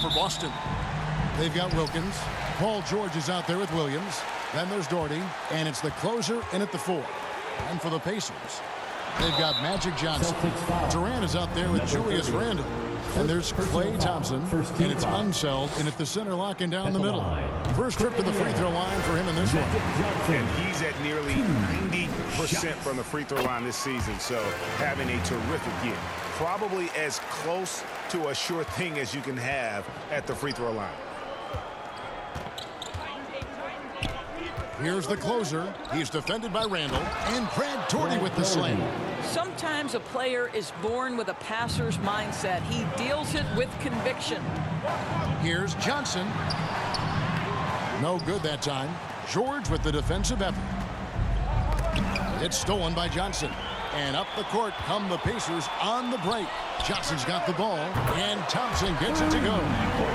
for Boston. They've got Wilkins. Paul George is out there with Williams. Then there's Doherty, and it's the closer in at the 4. And for the Pacers, they've got Magic Johnson. Durant is out there with Julius Randle. And there's Klay Thompson, and it's Unseld in at the center, locking down the middle. First trip to the free throw line for him in this one. And he's at nearly 90% from the free throw line this season, so having a terrific year. Probably as close to a sure thing as you can have at the free throw line. Here's the closer. He's defended by Randle, and Brad Doherty with the slam. Sometimes a player is born with a passer's mindset. He deals it with conviction. Here's Johnson. No good that time. George with the defensive effort. It's stolen by Johnson. And up the court come the Pacers on the break. Johnson's got the ball, and Thompson gets it to go.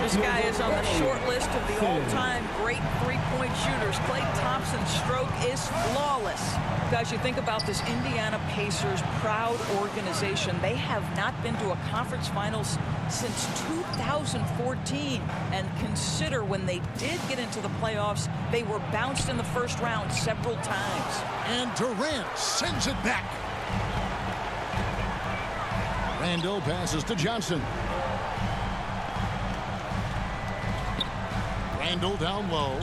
This guy is on the short list of the all-time great three-point shooters. Klay Thompson's stroke is flawless. Guys, you think about this Indiana Pacers proud organization. They have not been to a conference finals since 2014. And consider when they did get into the playoffs, they were bounced in the first round several times. And Durant sends it back. Randle passes to Johnson. Randle down low.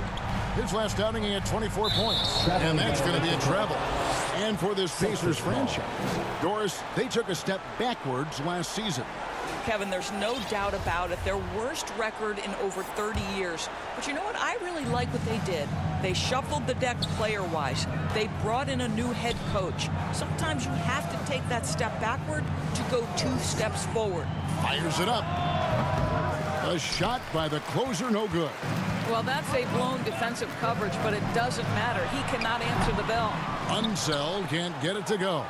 His last outing, he had 24 points. And that's going to be a treble. And for this Pacers franchise, Doris, they took a step backwards last season. Kevin, there's no doubt about it. Their worst record in over 30 years. But you know what? I really like what they did. They shuffled the deck player-wise. They brought in a new head coach. Sometimes you have to take that step backward to go 2 steps forward. Fires it up. A shot by the closer, no good. Well, that's a blown defensive coverage, but it doesn't matter. He cannot answer the bell. Unseld can't get it to go.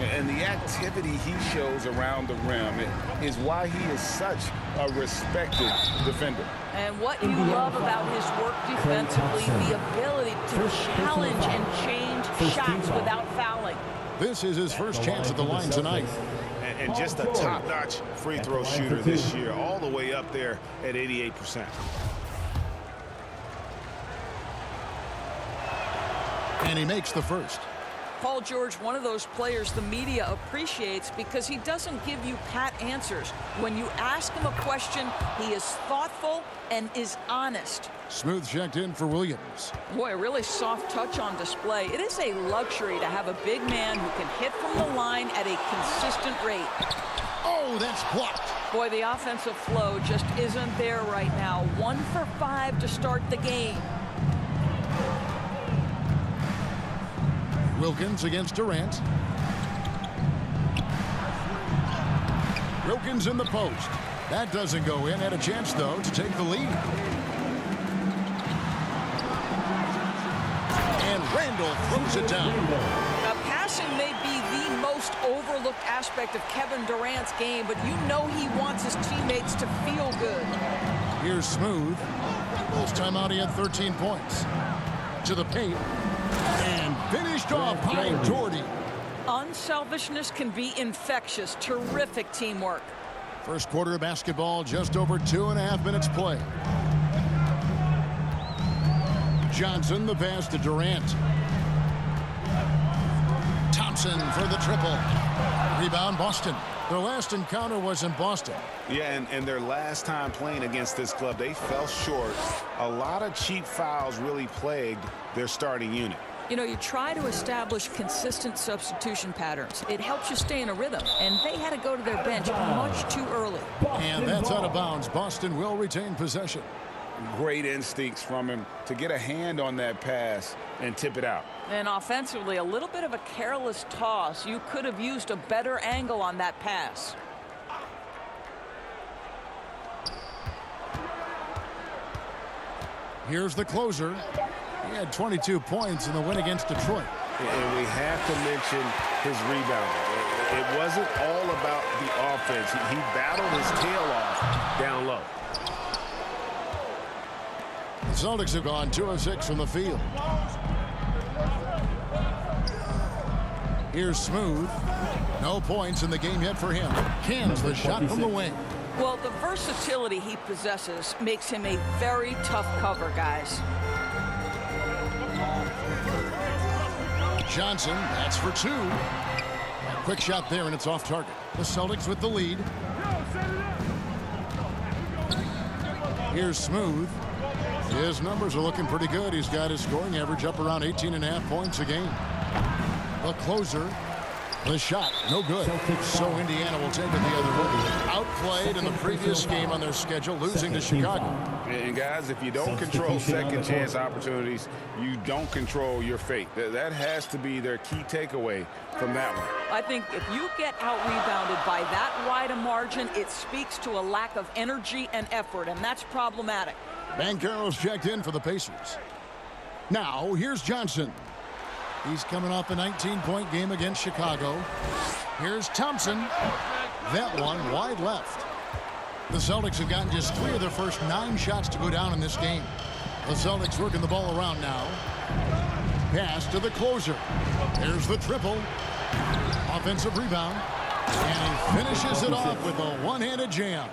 And the activity he shows around the rim is why he is such a respected defender. And what you love about his work defensively, the ability to challenge and change shots without fouling. This is his first chance at the line tonight. And just a top-notch free throw shooter this year, all the way up there at 88%. And he makes the first. Paul George, one of those players the media appreciates because he doesn't give you pat answers. When you ask him a question, he is thoughtful and is honest. Smooth checked in for Williams. Boy, a really soft touch on display. It is a luxury to have a big man who can hit from the line at a consistent rate. Oh, that's blocked. Boy, the offensive flow just isn't there right now. 1 for 5 to start the game. Wilkins against Durant. Wilkins in the post. That doesn't go in. Had a chance, though, to take the lead. And Randle throws it down. Now, passing may be the most overlooked aspect of Kevin Durant's game, but you know he wants his teammates to feel good. Here's Smooth. Bulls timeout, he had 13 points. To the paint. And finished off by Doherty. Unselfishness can be infectious. Terrific teamwork. First quarter of basketball, just over 2.5 minutes play. Johnson, the pass to Durant. Thompson for the triple. Rebound, Boston. Their last encounter was in Boston. Yeah, and their last time playing against this club, they fell short. A lot of cheap fouls really plagued their starting unit. You know, you try to establish consistent substitution patterns. It helps you stay in a rhythm, and they had to go to their bench much too early. And that's out of bounds. Boston will retain possession. Great instincts from him to get a hand on that pass and tip it out. And offensively, a little bit of a careless toss. You could have used a better angle on that pass. Here's the closer. He had 22 points in the win against Detroit. And we have to mention his rebound. It wasn't all about the offense. He battled his tail off down low. The Celtics have gone 2 of 6 from the field. Here's Smooth. No points in the game yet for him. Cans the shot from the wing. Well, the versatility he possesses makes him a very tough cover, guys. Johnson, that's for two. A quick shot there, and it's off target. The Celtics with the lead. Here's Smooth. His numbers are looking pretty good. He's got his scoring average up around 18.5 points a game. The closer. The shot, no good. So Indiana will take it the other way. Outplayed in the previous game on their schedule, losing to Chicago. And guys, if you don't control second chance opportunities, you don't control your fate. That has to be their key takeaway from that one. I think if you get out-rebounded by that wide a margin, it speaks to a lack of energy and effort, and that's problematic. Banchero's checked in for the Pacers. Now, here's Johnson. He's coming off a 19-point game against Chicago. Here's Thompson. That one wide left. The Celtics have gotten just 3 of their first 9 shots to go down in this game. The Celtics working the ball around now. Pass to the closer. There's the triple. Offensive rebound. And he finishes it off with a one-handed jam.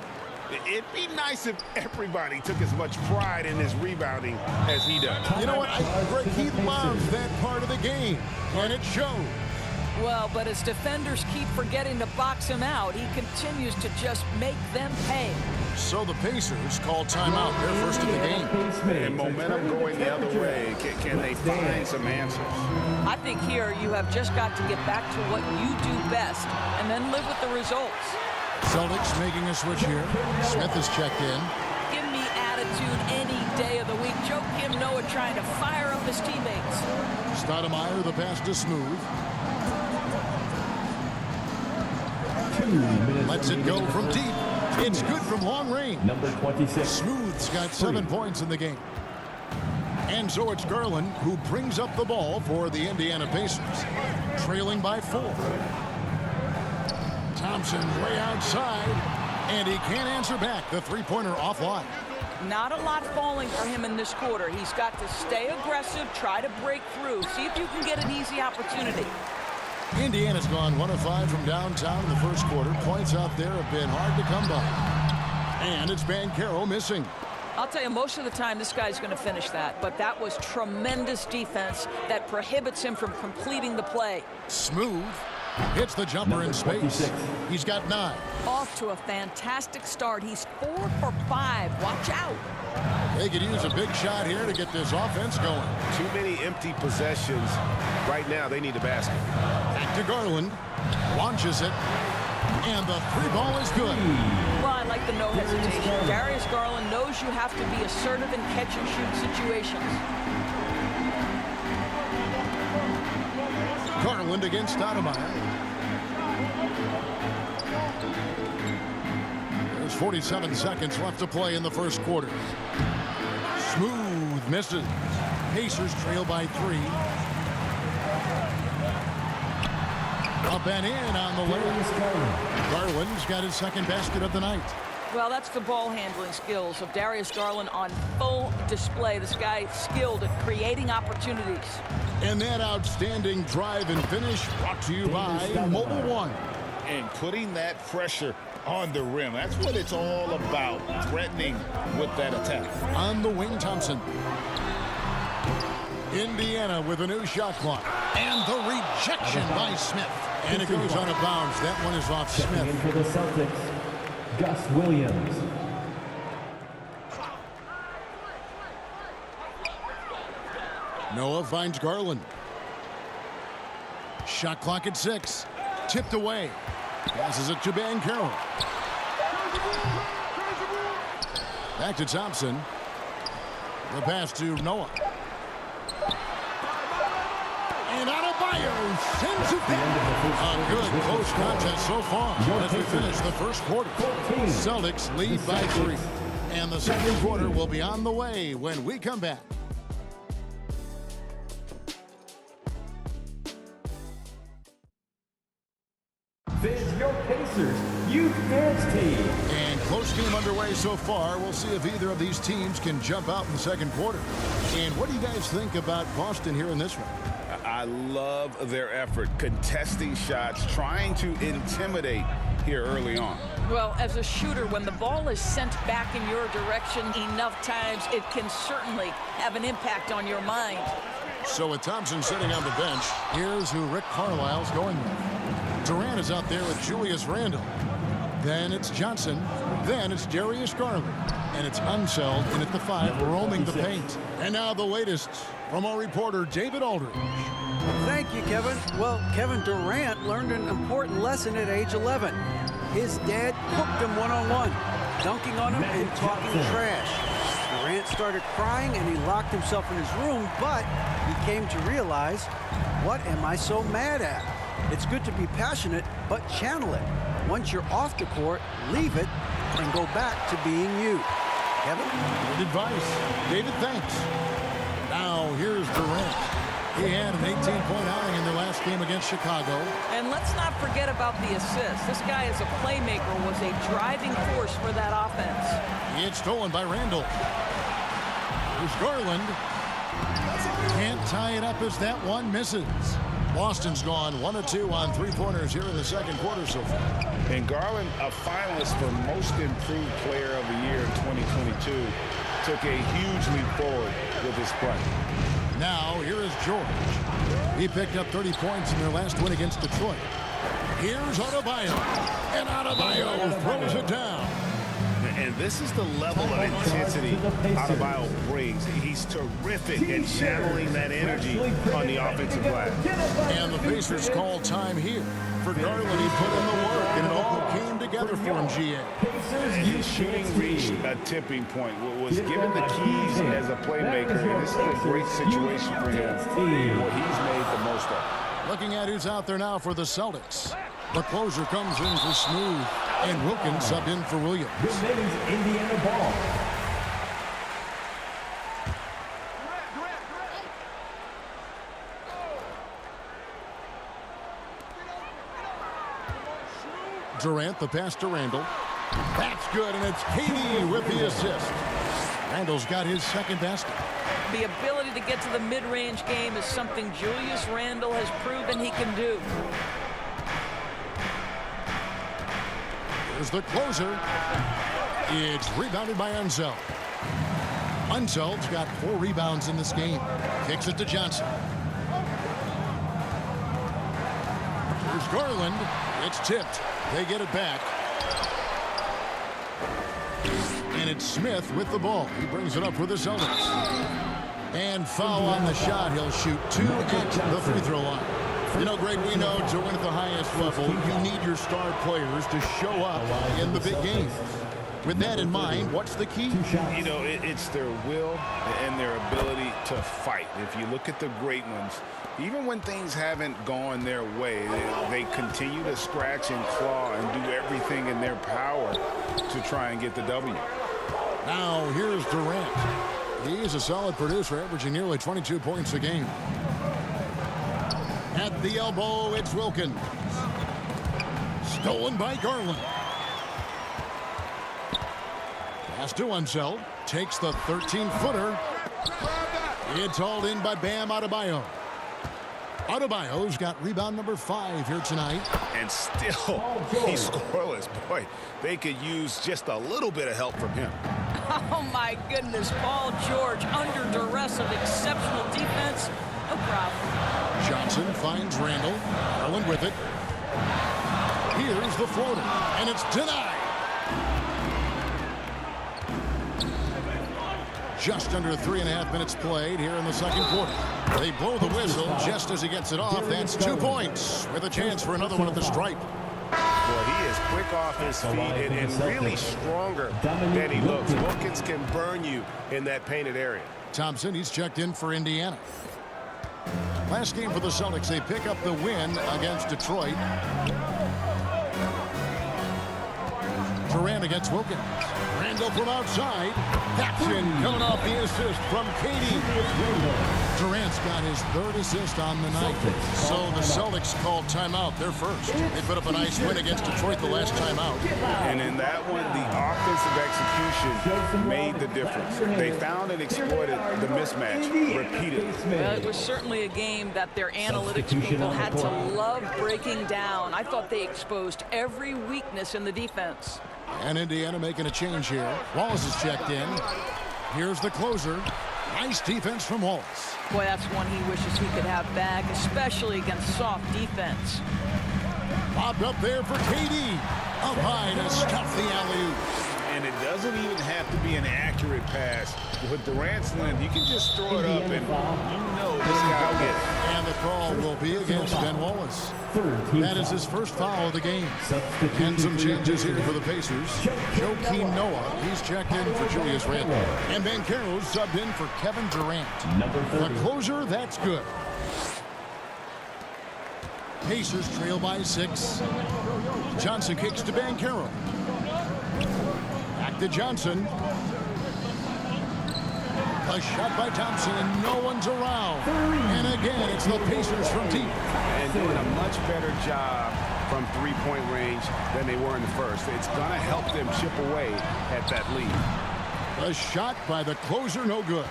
It'd be nice if everybody took as much pride in his rebounding as he does. You know what? He loves that part of the game, and it shows. Well, but as defenders keep forgetting to box him out, he continues to just make them pay. So the Pacers call timeout, their first of the game. And momentum going the other way. Can they find some answers? I think here you have just got to get back to what you do best and then live with the results. Celtics making a switch here. Smith is checked in. Give me attitude any day of the week. Joe Kim Noah trying to fire up his teammates. Stoudemire, the pass to Smooth. Lets it go from deep. It's good from long range. Number 26. Smooth's got 7 points in the game. And so it's Garland who brings up the ball for the Indiana Pacers, trailing by 4. Thompson way outside, and he can't answer back. The three-pointer offline. Not a lot falling for him in this quarter. He's got to stay aggressive, try to break through, see if you can get an easy opportunity. Indiana's gone 1 of 5 from downtown in the first quarter. Points out there have been hard to come by. And it's Banchero missing. I'll tell you, most of the time this guy's going to finish that, but that was tremendous defense that prohibits him from completing the play. Smooth. Hits the jumper in space. He's got 9. Off to a fantastic start. He's 4 for 5. Watch out. They could use a big shot here to get this offense going. Too many empty possessions. Right now, they need a basket. Back to Garland. Launches it. And the 3-ball is good. Well, I like the no hesitation. Darius Garland knows you have to be assertive in catch-and-shoot situations. Garland against Stoudemire. There's 47 seconds left to play in the first quarter. Smooth misses. Pacers trail by 3. Up and in on the layup. Garland's got his second basket of the night. Well, that's the ball handling skills of Darius Garland on full display. This guy skilled at creating opportunities. And that outstanding drive and finish brought to you by Mobile One. And putting that pressure on the rim. That's what it's all about, threatening with that attack. On the wing, Thompson. Indiana with a new shot clock. And the rejection by Smith. And it goes out of bounds. That one is off Smith. In for the Celtics, Gus Williams. Noah finds Garland. Shot clock at 6. Tipped away. Passes it to Banchero. Back to Thompson. The pass to Noah. And Adebayo sends it down. A good close contest so far as we finish the first quarter. Celtics lead by 3. And the second quarter will be on the way when we come back. This is your Pacers Youth Dance Team. And close game underway so far. We'll see if either of these teams can jump out in the second quarter. And what do you guys think about Boston here in this one? I love their effort, contesting shots, trying to intimidate here early on. Well, as a shooter, when the ball is sent back in your direction enough times, it can certainly have an impact on your mind. So with Thompson sitting on the bench, here's who Rick Carlisle's going with. Durant is out there with Julius Randle. Then it's Johnson. Then it's Darius Garland. And it's Unseld in at the 5, roaming the paint. And now the latest from our reporter, David Aldridge. Thank you, Kevin. Well, Kevin Durant learned an important lesson at age 11. His dad cooked him one-on-one, dunking on him and talking trash. Durant started crying and he locked himself in his room, but he came to realize, what am I so mad at? It's good to be passionate, but channel it. Once you're off the court, leave it and go back to being you. Kevin? Good advice. David, thanks. Now, here's Durant. He had an 18-point outing in their last game against Chicago. And let's not forget about the assist. This guy as a playmaker was a driving force for that offense. It's stolen by Randall. Here's Garland. Can't tie it up as that one misses. Boston's gone 1 of 2 on three-pointers here in the second quarter so far. And Garland, a finalist for Most Improved Player of the Year in 2022, took a huge leap forward with his play. Now, here is George. He picked up 30 points in their last win against Detroit. Here's Adebayo. And Adebayo throws it down. And this is the level of intensity Adebayo brings. He's terrific at channeling that energy on the offensive glass. And the Pacers call time here. For Garland, he put in the work, and it all came together for him, GA. And his shooting reached a tipping point. Was given the keys as a playmaker, and this is a great situation for him. What he's made the most of. Looking at who's out there now for the Celtics. The closer comes in for Smooth, and Wilkins sub in for Williams. Remains Indiana ball. Durant, the pass to Randall. That's good, and it's KD with the assist. Randall's got his second basket. The ability to get to the mid-range game is something Julius Randle has proven he can do. Here's the closer. It's rebounded by Unseld. Unseld's got 4 rebounds in this game. Kicks it to Johnson. Here's Garland. It's tipped. They get it back. And it's Smith with the ball. He brings it up for the Celtics. And foul on the shot. He'll shoot 2 at the free throw line. You know, Greg, we know to win at the highest level, you need your star players to show up in the big games. With that in mind, what's the key? You know, it's their will and their ability to fight. If you look at the great ones, even when things haven't gone their way, they continue to scratch and claw and do everything in their power to try and get the W. Now, here's Durant. He's a solid producer, averaging nearly 22 points a game. At the elbow, it's Wilkins. Stolen by Garland. Pass to Unseld. Takes the 13-footer. It's hauled in by Bam Adebayo. Adebayo's got rebound number 5 here tonight. And still, he's scoreless. Boy, they could use just a little bit of help from him. Oh, my goodness. Paul George under duress of exceptional defense. No problem. Johnson finds Randall. Garland with it. Here's the floater, and it's denied. Just under 3.5 minutes played here in the second quarter. They blow the whistle just as he gets it off. That's 2 points with a chance for another one at the stripe. Well, he is quick off his feet and really stronger than he looks. Wilkins can burn you in that painted area. Thompson, he's checked in for Indiana. Last game for the Celtics, they pick up the win against Detroit. Durant against Wilkins. Angle from outside. Caption coming off the assist from Katie. Durant's got his third assist on the night. So the Celtics called timeout. They're first. They put up a nice win against Detroit the last time out. And in that one, the offensive execution made the difference. They found and exploited the mismatch repeatedly. Well, it was certainly a game that their analytics people had to love breaking down. I thought they exposed every weakness in the defense. And Indiana making a change here. Wallace is checked in. Here's the closer. Nice defense from Wallace. Boy, that's one he wishes he could have back, especially against soft defense. Bobbed up there for KD. Up high to stuff the alley-oop. And it doesn't even have to be an accurate pass. With Durant's length, you can just throw it up and you know this guy will get it. And the call will be against Ben Wallace. That is his first foul of the game. And some changes here for the Pacers. Joakim Noah, he's checked in for Julius Randle. And Banchero subbed in for Kevin Durant. The closer, that's good. Pacers trail by 6. Johnson kicks to Banchero. Back to Johnson. A shot by Thompson, and no one's around. And again, it's the Pacers from deep. And doing a much better job from three-point range than they were in the first. It's going to help them chip away at that lead. A shot by the closer, no good.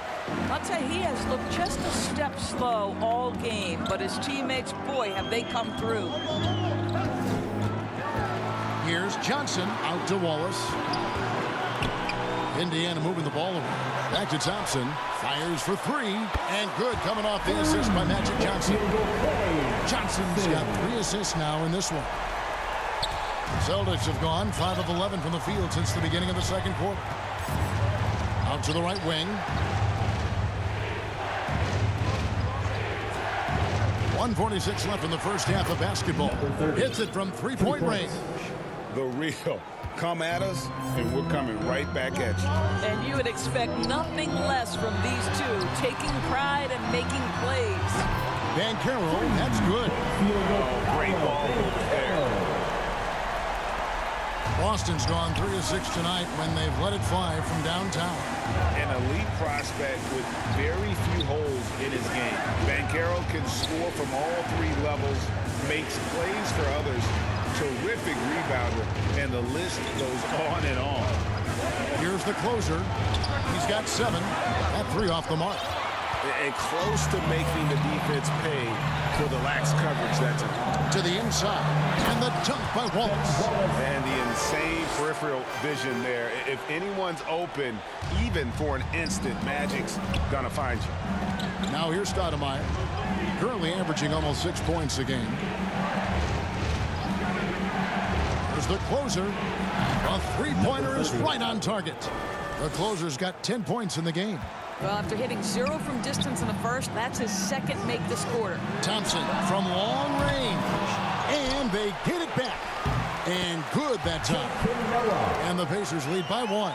I'll tell you, he has looked just a step slow all game, but his teammates, boy, have they come through. Here's Johnson out to Wallace. Indiana moving the ball around. Back to Thompson. Fires for 3. And good coming off the assist by Magic Johnson. Johnson's got 3 assists now in this one. Celtics have gone 5 of 11 from the field since the beginning of the second quarter. Out to the right wing. 1:46 left in the first half of basketball. Hits it from three-point range. The real. Come at us, and we're coming right back at you. And you would expect nothing less from these two, taking pride and making plays. Banchero, that's good. Oh, great ball there. Boston's gone 3 of 6 tonight when they've let it fly from downtown. An elite prospect with very few holes in his game. Banchero can score from all 3 levels, makes plays for others. Terrific rebounder, and the list goes on and on. Here's the closer. He's got 7. That 3 off the mark. And close to making the defense pay for the lax coverage that's in. To the inside. And the dunk by Wallace. And the insane peripheral vision there. If anyone's open, even for an instant, Magic's gonna find you. Now here's Stoudemire. Currently averaging almost 6 points a game. Here's the closer. A 3-pointer is right on target. The closer's got 10 points in the game. Well, after hitting 0 from distance in the first, that's his second make this quarter. Thompson from long range. And they get it back. And good that time. And the Pacers lead by 1.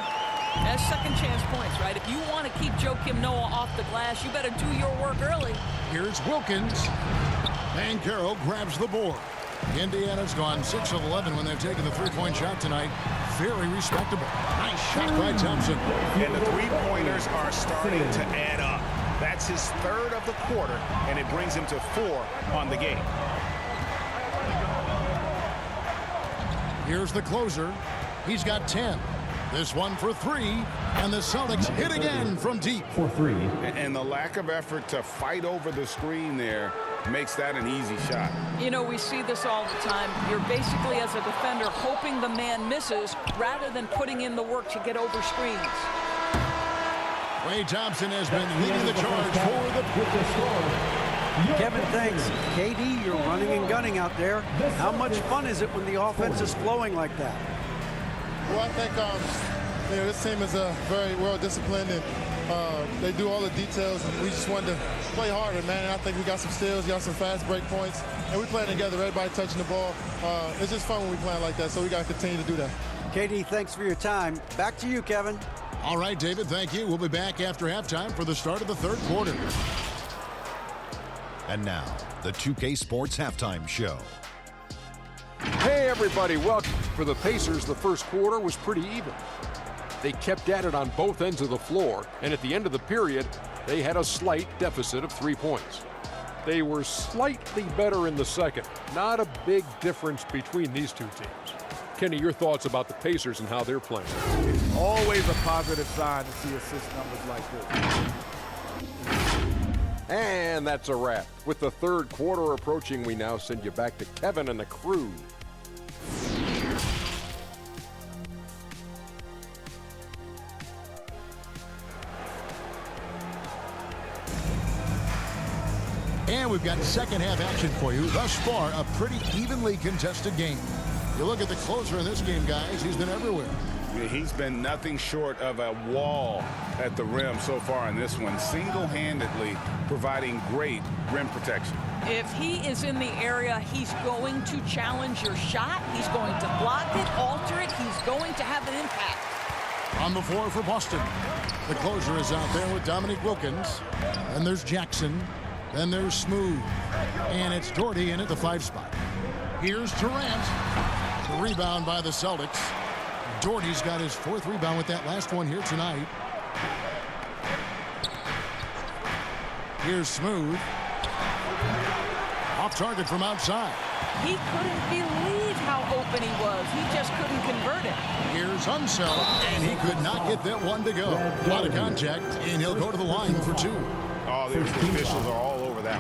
That's second chance points, right? If you want to keep Joakim Noah off the glass, you better do your work early. Here's Wilkins. Banchero grabs the board. Indiana's gone 6 of 11 when they've taken the 3-point shot tonight. Very respectable. Nice shot by Thompson. And the 3-pointers are starting to add up. That's his 3rd of the quarter, and it brings him to 4 on the game. Here's the closer. He's got 10. This one for 3, and the Celtics hit again from deep. For 3. And the lack of effort to fight over the screen there makes that an easy shot. You know, we see this all the time. You're basically, as a defender, hoping the man misses rather than putting in the work to get over screens. Klay Thompson has been leading the charge for the... Kevin, thanks. KD, you're running and gunning out there. How much fun is it when the offense is flowing like that? Well, I think this team is very well disciplined, and they do all the details, and we just wanted to play harder, man. And I think we got some steals, got some fast break points, and we're playing together, everybody touching the ball. It's just fun when we play like that, so we got to continue to do that. KD, thanks for your time. Back to you, Kevin. All right, David, thank you. We'll be back after halftime for the start of the 3rd quarter. And now, the 2K Sports Halftime Show. Hey everybody, welcome. For the Pacers, the first quarter was pretty even. They kept at it on both ends of the floor, and at the end of the period, they had a slight deficit of 3 points. They were slightly better in the second. Not a big difference between these two teams. Kenny, your thoughts about the Pacers and how they're playing? It's always a positive sign to see assist numbers like this. And that's a wrap. With the third quarter approaching, we now send you back to Kevin and the crew. And we've got second half action for you. Thus far, a pretty evenly contested game. You look at the closer in this game, guys. He's been everywhere. Yeah, he's been nothing short of a wall at the rim so far in this one, single-handedly providing great rim protection. If he is in the area, he's going to challenge your shot. He's going to block it, alter it. He's going to have an impact. On the floor for Boston, the closer is out there with Dominique Wilkins. Then there's Jackson. Then there's Smooth. And it's Doherty in at the 5 spot. Here's Durant. The rebound by the Celtics. Doherty's got his 4th rebound with that last one here tonight. Here's Smooth. Off target from outside. He couldn't believe how open he was. He just couldn't convert it. Here's Unseld, and he could not get that one to go. A lot of contact, and he'll go to the line for 2. Oh, the officials are all over that.